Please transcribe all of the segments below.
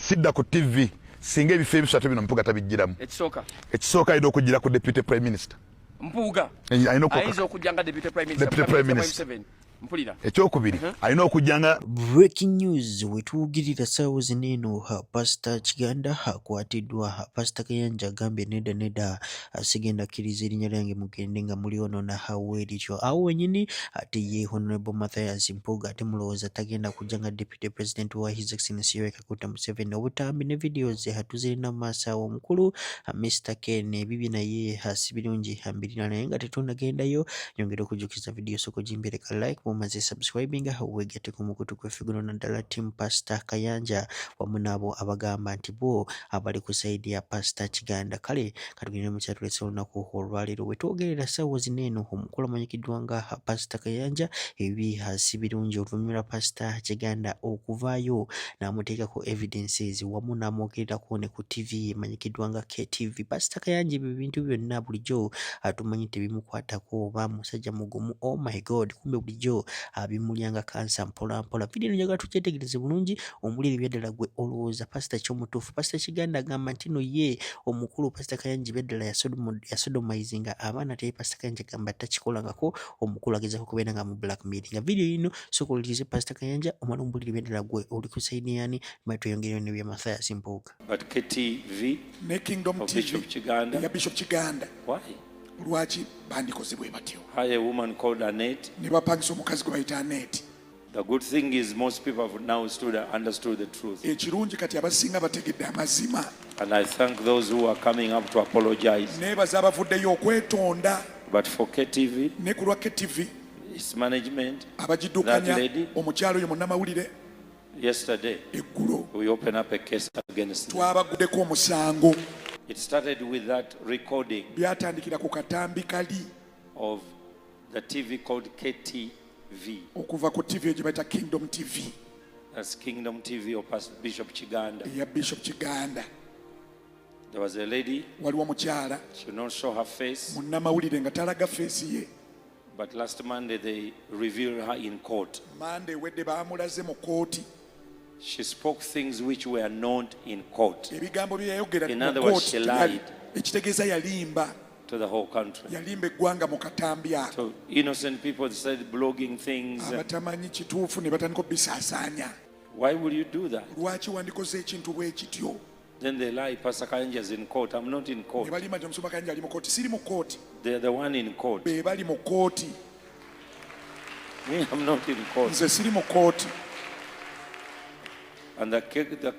sidda ku TV singa ebifo ebisatu bino Mpuuga tabijjiramu. Ekisooka alina okujjira ku Deputy Prime Minister. Mpuuga ayinza okujja nga Deputy Prime Minister. Ekyokubiri alina okujjanga. Breaking news wetuwugirira ssaawa zino eno Pastor Kiganda akwatiddwa. Pastor Kayanja agambye nedda sigenda kkiriza erinnya lyange mugende nga muli ono nahawe erityo awo wenyini ate ye Honorable Mathias Mpuuga ate mulowooza tagenda kujja nga Deputy President wa His Excellency Yoweri Kaguta Museveni. Obutambi ne videos hatuzirina mu maaso awo omukulu Mr. Ken ebibi naye si birungi mbirina naye nga tetunnagendayo nyongera okujjukiza video soko gimbereka like mumaze subscribing wegete ku mukutu kwefiguno naddala team Pastor Kayanja wamu n'abo abagamba nti bo abali ku side ya Pastor Kiganda. Kale katugende mu kyatulese olunaku olwaleero wetwogerera ssaawa zino eno omukulu amanyikiddwa nga Pastor Kayanja ebi si birungi oluvannyuma lwa Pastor Kiganda okuvaayo n'amuteekako evidences wamu n'amwogererako ne ku TV emanyikiddwa nga KTV. Pastor Kayanja ebyo bintu byonna bulijjo atumanyi tebimukwatako oba musajja mugumu. Oh my God, kumbe bulijjo abimulyanga kansa mpola mpola. Video njagala tukyetegereze bulungi omuliri byaddala gwe olowooza Pastor ky'omutuufu. Pastor Kiganda agamba nti no ye omukulu Pastor Kayanja byaddala yasodomizinga abaana te Pastor Kayanja agamba takikolangako omukulu agezako kubeera nga mu blackmailing. Video yino sokolirize Pastor Kayanja omala omuliri byaddala gwe oli ku saidi yani maitu yongereyo ne bya Mathias Mpuuga. But KTV ne Kingdom TV Bishop Kiganda ya Bishop Kiganda why lwaki bandikozebwe batyo a woman called Annette ne bapangisa omukazi gwe bayita Annette. The good thing is most people have now understood the truth. Ekirungi kati abasinga bategedde amazima. And I thank those who are coming up to apologize. Nebaza abavuddeyo okwetonda. But for KTV, ne ku lwa KTV, its management, abagiddukanya omukyalo oyo munnamawulire, yesterday eggulo we opened up a case against them. Twabaguddeko omusango. It started with that recording byatandikira ku katambi kali of the TV called KTV. Okuva ku TV gye bayita Kingdom TV. That's Kingdom TV of Bishop Kiganda. Ya Bishop Kiganda. There was a lady. Waliwo mukyala. She did not show her face. Munnamawulire nga talaga face ye. But last Monday they revealed her in court. Monday wedde baamulaze mu kooti. She spoke things which were not in court. Ebigambo bye yayogera in other words, she lied ekitegeeza yalimba to the whole country. Yalimba eggwanga mu katambi ako. So innocent people started blogging things. Abatamanyi kituufu ne batandika obisaasaanya. Why will you do that? Lwaki wandikoze ekintu bwe kityo? Then they lie, Pastor Kayanja is in court. I'm not in court. Ne balima nti omusumba Kayanja ali mu kooti. Siri mu kooti. They are the one in court. Be bali mu kooti. Me, I'm not in court. Nze siri mu kooti. And the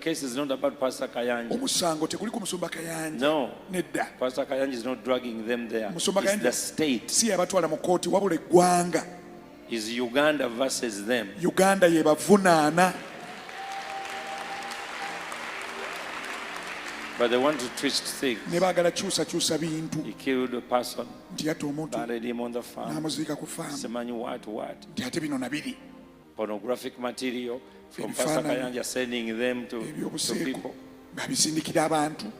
case is not about Pastor Kayanja. Omusango tekuli ku musumba Kayanja. No. Nedda. Pastor Kayanja is not dragging them there. Musumba Kayanja, it's the state. Si abatwala mu kooti wabula eggwanga. Is Uganda versus them. Uganda ye bavunaana. But they want to twist things. Ne baagala kyusa bintu. He killed a person. Nti yatta omuntu. Buried him on the farm. N'amuziika ku farm. Semanyi what. Nti ate bino nabiri. Pornographic material from Pastor Kayanja sending them to people. Babisindikira abantu.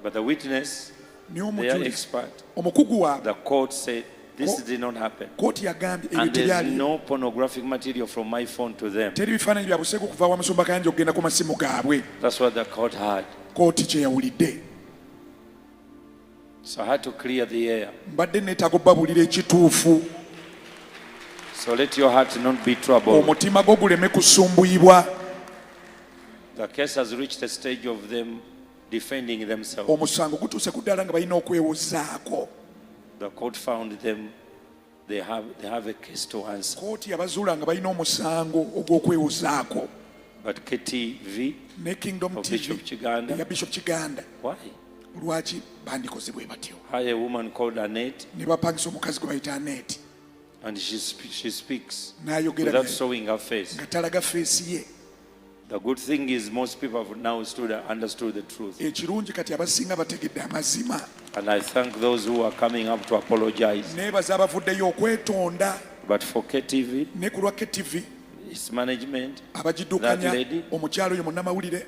But the witness, they are expert. The court said this did not happen. And there is no pornographic material from my phone to them. That's what the court had. So I had to clear the air. So let your heart not be troubled. The case has reached a stage of them defending themselves. The court found them, they have a case to answer. But KTV ne Kingdom of TV ya Bishop Kiganda. Why? Lwaki bandikozebwe batyo? A woman called Annette. Ne bapangisa omukazi gwe bayita Annette. And she speaks n'ayogera without showing her face. Nga talaga face ye. The good thing is most people have now understood the truth. Ekirungi kati abasinga bategedde amazima. And I thank those who are coming up to apologize. Nebaza abavuddeyo okwetonda. But for KTV, ne ku lwa KTV, its management, abagiddukanya omukyalo oyo munnamawulire,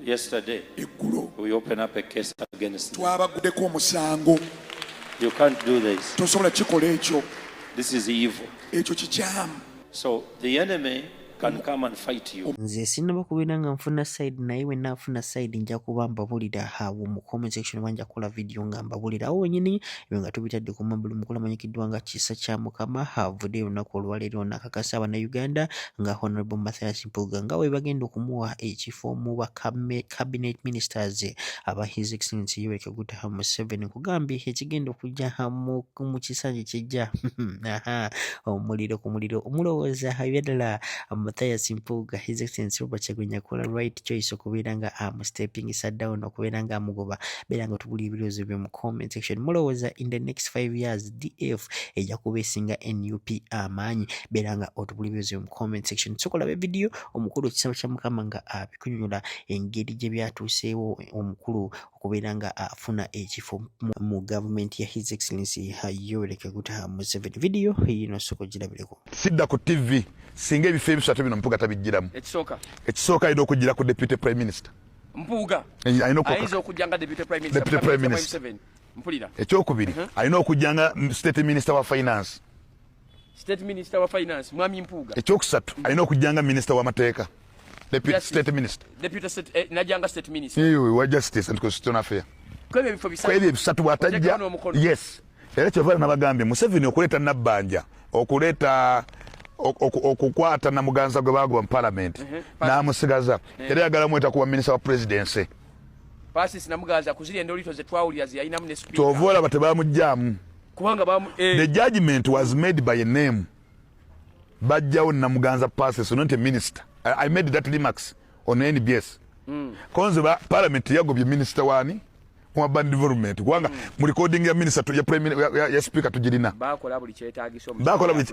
yesterday eggulo we opened up a case against them. Twabaguddeko omusango. You can't do this. Tosobola kikola ekyo. This is evil. Ekyo kikyamu. So the enemy can come and fight you. Nze sinaba kubeera nga nfuna side naye we nafuna side nja kuba mbabulira awo mu comment section banja kola video nga mbabulira awo wenyini ebyo nga tubitadde ku mabulu mukula manyikiddwa nga Kisa kya Mukama havudde olunaku olwaleero nakakasa Abannayuganda nga Honorable Mathias Mpuuga nga we bagenda okumuwa ekifo mu ba cabinet ministers aba His Excellency Yoweri Kaguta Museveni kugambye ekigenda okujja mu kisanja kijja omuliro ku muliro omulowooza ebyadala Mathias Mpuuga His Excellency Robert Kyagulanyi akola right choice okubeera nga stepping down okubeera nga amugoba beera nga tubuli ebirowoozo byo mu comment section mulowooza in the next 5 years DF ejja kuba esinga NUP amaanyi beera nga otubuli ebirowoozo mu comment section sokola be video omukulu Kisa kya Mukama nga abikunyonyola engeri gye byatuuseewo omukulu okubeera nga afuna ekifo mu government ya His Excellency Yoweri Kaguta Museveni video yino soko girabireko sidda ku TV singa ebifo ebisatu bino Mpuuga tabigiramu ekisooka alina okugira ku deputy prime minister Mpuuga ayinza okujja nga deputy prime minister mpulira ekyokubiri alina okujja nga state minister wa finance mwami Mpuuga ekyokusatu alina okujja nga minister w'amateeka deputy state minister najanga state minister wa justice and constitutional affairs kwebyo ebisatu bwatajja yes era kyova nabagambye Museveni okuleeta nabbanja okuleeta okukwata na muganza gwe bagoba mu parliament n'amusigaza era yagala mweta kuba minister wa presidency Pasis na muganza kuziri endolito ze twawulya ziyinamu ne speaker tovola batebamujjamu kubanga the judgment was made by a name bajjawo na muganza Pasis not a minister. I made that remarks on NBS konze ba parliament yagobye minister wani urban development kubanga mu recording ya minister ya prime ya speaker tujirina bakola buli kyetaagiso bakola buli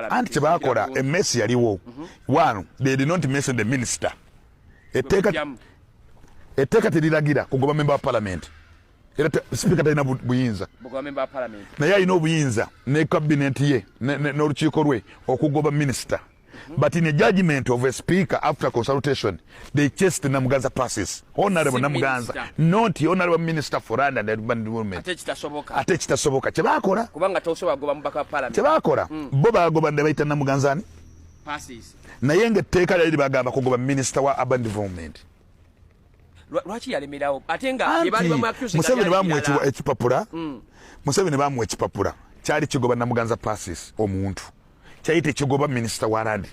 anti bakola emesi yaliwo one they did not mention the minister eteka tiliragira kugoba member wa parliament era speaker talina buyinza kugoba member wa parliament naye alina obuyinza ne cabinet ye n'olukiiko lwe okugoba minister. But in a judgment of a speaker after consultation, they chased Namuganza Pasis. Honorable Namuganza, not the honorable minister for land and urban development. Ate kitasoboka. Chebakora. Kubanga tosoba goba mbaka parliament. Chebakora. Boba agoba ndabaita Namuganzani. Pasis. Na yenge teka lali bagamba kugoba minister wa urban development. Lwaki yalemerawo? Atenga yebali bamwakuse. Museveni bamwe ekipapula. Museveni bamwe ekipapula. Kyali kigoba Namuganza Pasis omuntu. Chaite kigoba minister wa land.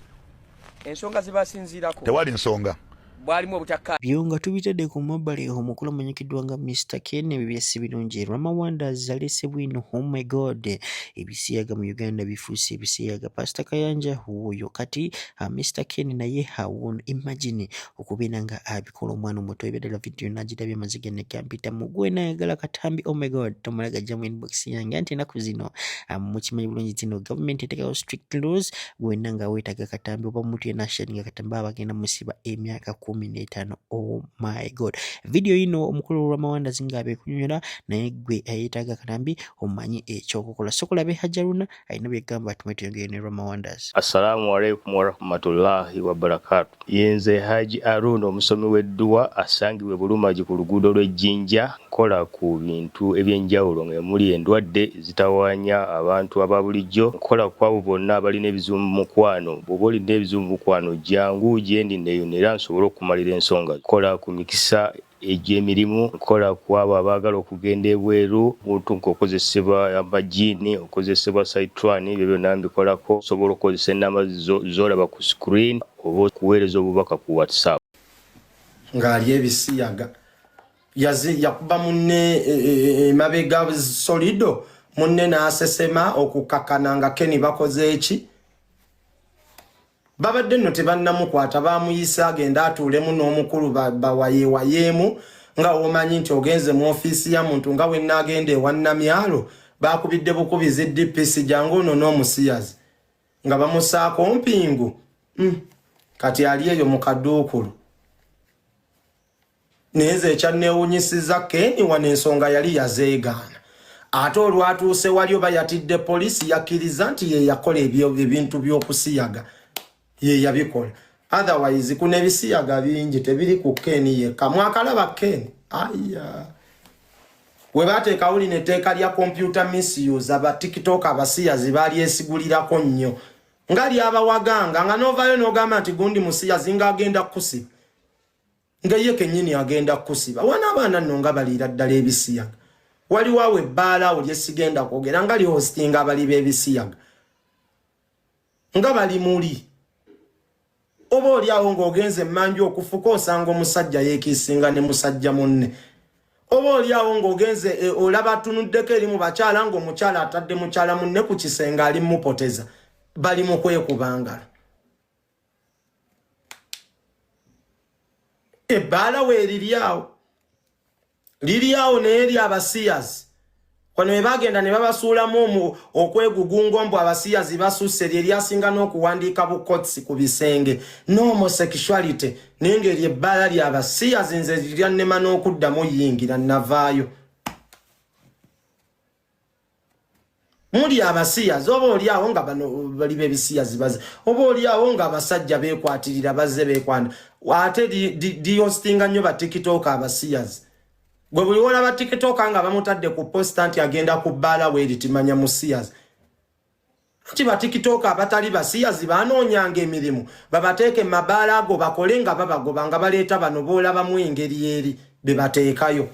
Ensonga zibasinzirako. Tewali nsonga. Bwalimu obutaka. Byonga tubitadde ku mabbali omukulu amanyikiddwa nga Mr. Ken ebyesi birungi Rama Wonders alese bwino oh my god ebisiyaga mu Uganda bifuuse ebisiyaga Pastor Kayanja huyo kati Mr. Ken naye hawon imagine okubeera nga abikola omwana omuto ebedala video najirabye amaziga ne kampita mugwe nayagala katambi oh my god tomalaga jamu inbox yange anti naku zino mukimanyi bulungi zino government etekawo strict laws gwena nga wetaga katambi oba mutu yenashaninga katambi abagenda musiba emyaka 15. Oh my god video ino omukulu Rama Wonders ngabe kunyonyola naye gwe ayetaga katambi omanyi ekyokukola sokolabe Hajaruna ayina byegamba tumwetengere ne Rama Wonders. Assalamu alaikum wa rahmatullahi wa barakatuh. Yenze Haji Aruna omusomi w'edduwa asangibwe Bulumaji ku luguudo lw'Ejjinja kola ku bintu ebyenjawulo ng'emuli endwadde zitawanya abantu ababulijjo kola kwabo bonna abalina ebizibu mu mukwano bw'oba olina ebizibu mu mukwano jangu gyendi neyo nsobola okumalira ensonga kola ku mikisa egy'emirimu kola kwabo abaagala okugenda ebweru muntu nk'okozesebwa amajiini okozesebwa saitwani ebyo byonna mbikolako osobola okukozesa ennamba z'olaba ku screen oba okuweereza obubaka ku WhatsApp ng'ali ebisiyaga yakuba munne mabega solido munne n'asesema okukakana nga Keni bakoze eki babadde nno tebannamukwata bamuyisa agenda atuulemu n'omukulu bawayewayeemu nga omanyi nti ogenze mu ofiisi ya muntu nga wenna agenda ewa Namyalo bakubidde bukubizi DPC jangu ono n'omusiyazi nga bamusaako mpingu kati ali eyo mu kadduukulu neze ekyanneewunyisiza Keni wano ensonga yali yazeegaana ate olwatuuse wali oba yatidde poliisi yakkiriza nti ye yakola ebintu by'okusiyaga ye yabikola otherwise kuna ebisiyaga bingi tebiri ku Keni yekka mwakalaba Keni aya we bateeka uli neteeka lya computer misuse aba TikTok abasiyazi baali esigulirako nnyo ngali abawaganga nga novayo n'ogamba nti gundi musiya zinga agenda kusiba nga ye kenyini agenda kusiba wana abaana nno nga baliira ddala ebisiyaga waliwo awo ebbaala awo lyesigenda kwogera nga lihostinga abali b'ebisiyaga nga bali muli oba oli awo ng'ogenze emmanju okufuka osanga omusajja yeekiisinga ne musajja munne oba oli awo ng'ogenze olaba atunuddeko eri mu bakyala ng'omukyala atadde mukyala munne ku kisenge ali mupoteza bali mu kwekubangala ebbaala we liri awo naye eri abasiyazi kwano we bagenda ne babasuulamu okwegugunga mbu abasiyazi basusse lyasinga n'okuwandiika bukotsi ku bisenge no homosexuality naye ngeri ebbaala lyabasiyazi nze lyannema n'okuddamu yingira navaayo muli abasiyazi oba oli awo nga bano bali b'ebisiyazi baze oba oli awo nga abasajja beekwatirira bazze beekwanda ate dihostinga nnyo ba tiktok abasiyazi gwe buli wolaba tiktok nga bamutadde ku posta nti agenda ku bbaala weeri timanya musiyazi nti ba tiktok abatali basiyazi banoonyanga emirimu babateeke mu mabaala ago bakole nga babagoba nga baleeta bano boolabamu engeri eri be bateekayo